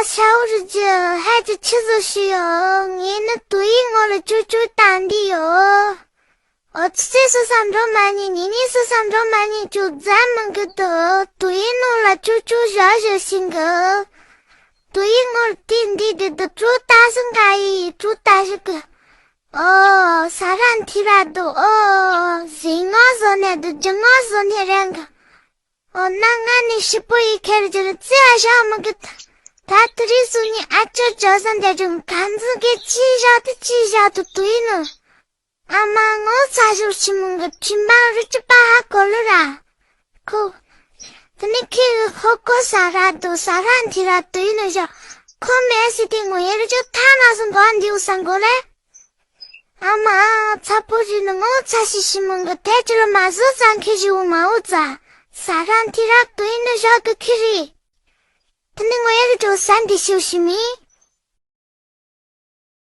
小日子孩子吃着需要，你那对我了就当的哟。我这是上周买你是上周买你就咱们个的对我了就小性格，对我定的做大声开做大声个。사람이라도 생어서네도 정어서네란가 나가니 싶어이 캐리저를 찌하셔면 다들이 순이 아쩌저선데 좀 간ዝ게 치셔도 두이는 아마 사실 심은 거 뒷방을 찌빠하 걸러라 근데 헛고 살아도 사람이라도 이는저 코메시딩 예를 저 타나선 거 안 디우산 거래? 아마 자포지는 오차시 심은 거 대주로 마서 쌍키지우마 오자 사람 티락도 있는 셔그 키리 근데 왜 이리 저 산디 쇼심이